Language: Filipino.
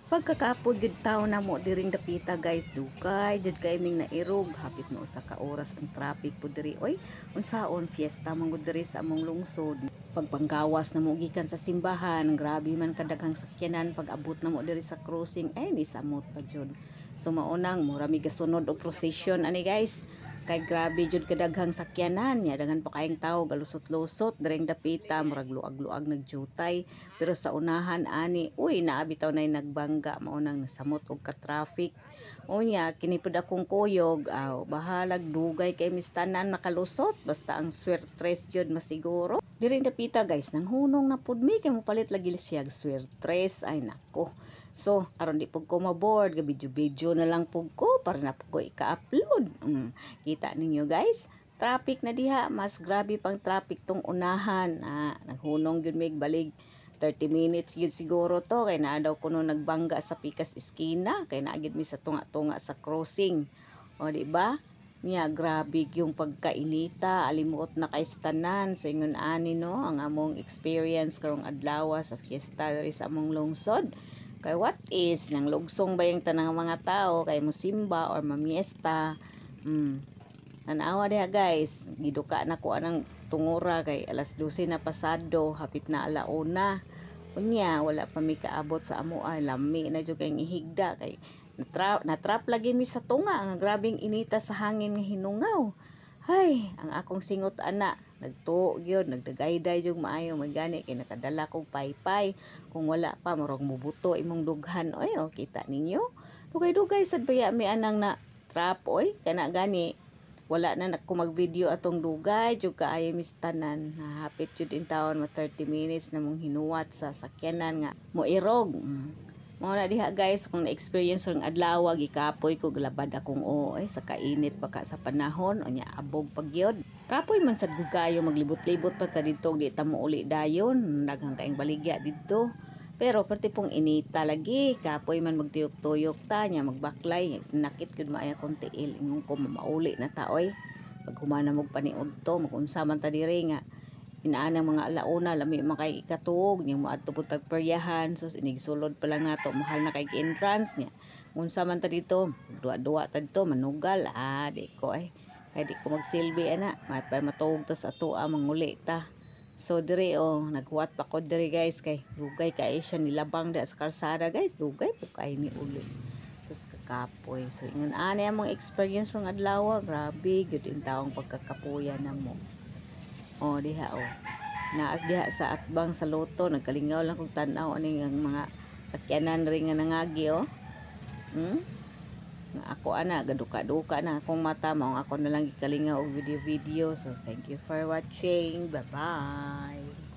Pagkakaapod gid taw na mo diring dapita guys, dugay jud kay ming nairog hapit no usa ka oras ang traffic pud diri. Oy, unsaon fiesta man gud diri sa among lungsod. Pagpanggawas na mo gikan sa simbahan, grabe man kadaghang sakyanan pag abot na mo diri sa crossing ay ni samot pa jud. So maunang mura mi gasunod og procession ani guys. Kay grabe jud kadaghang sakyanan nya daghan pa kaayong tawo galusot-lusot diring dapita murag luag-luag nagjutay. Pero sa unahan ani, uy naabi taw nay nagbangga maunang nasamot og ka traffic. Unya kini pud akong kuyog, bahalag dugay kay mistanan nakalusot basta ang swertres jud masiguro. Diri dapita guys nang hunong na pud mi kay mopalit lagi siya swertres ay nako. So aron di pud ko maboard ga video na lang pud ko para na pud ko ika-upload. Kita ninyo guys, traffic na diha, mas grabe pang traffic tong unahan. Naghunong gyud mig balig 30 minutes yun siguro to kay naa daw kuno nagbangga sa pikas iskina kay naagid mi sa tunga-tunga sa crossing. O di ba? Nya grabe yung pagkainita, alimuot na kay tanan. So ingon ani no ang among experience karong adlaw sa fiesta diri sa among lungsod. Kay what is nang lugsong ba yung tanang mga tao kay musimba or mamiesta. Nanawa diha guys, giduka na ko anang tungura kay alas 12 na pasado, hapit na alauna. Unya wala pa mi kaabot sa amo ay lami na jud kay ihigda kay natrap lagi mi sa tunga ang grabing inita sa hangin nga hinungaw. Hay, ang akong singot ana, nagtuo gyud, nagdagayday jud maayo magani kay nakadala kog paypay. Kung wala pa murag mubuto imong dughan. Oy, kita ninyo. Dugay-dugay sad baya mi anang na trap oy kana gani. Wala na ko mag-video atong dugay jud kaayo mistanan. Hapit jud in taon ma 30 minutes na mong hinuwat sa sakyanan nga mo irog. Mao na diha guys kung na-experience ang adlaw gikapoy ko glabad akong oy sa kainit baka sa panahon unya abog pagyod. Kapoy man sad gugayo maglibot-libot pa ta didto di ta mo uli dayon daghang kaayong baligya didto. Pero perti pong inita lagi kapoy man magtuyok-tuyok ta nya magbaklay sinakit gud maaya kong tiil ingon ko mauli na ta oy. Pag humana mo paniud to magunsa man ta diri nga inaanang mga alauna lami makay ikatuog nya moadto pud tag peryahan so inigsulod pa lang nato mahal na kay entrance nya unsa man ta dito duwa-duwa ta dito manugal di ko ay kay di ko magsilbi ana may pa matuog ta sa atoa manguli ta. So diri naghuwat pa ko diri guys kay dugay kay siya nilabang da sa kalsada guys dugay po kay ni uli sa kakapoy. So ingon ani among experience rong adlaw grabe gyud in taong pagkakapuya namo. Diha naas diha sa atbang sa loto nagkalingaw lang kog tan-aw ani ang mga sakyanan ring nga nangagi nga ako ana gaduka-duka na akong mata mao ako na lang gikalingaw og video. So thank you for watching, bye bye.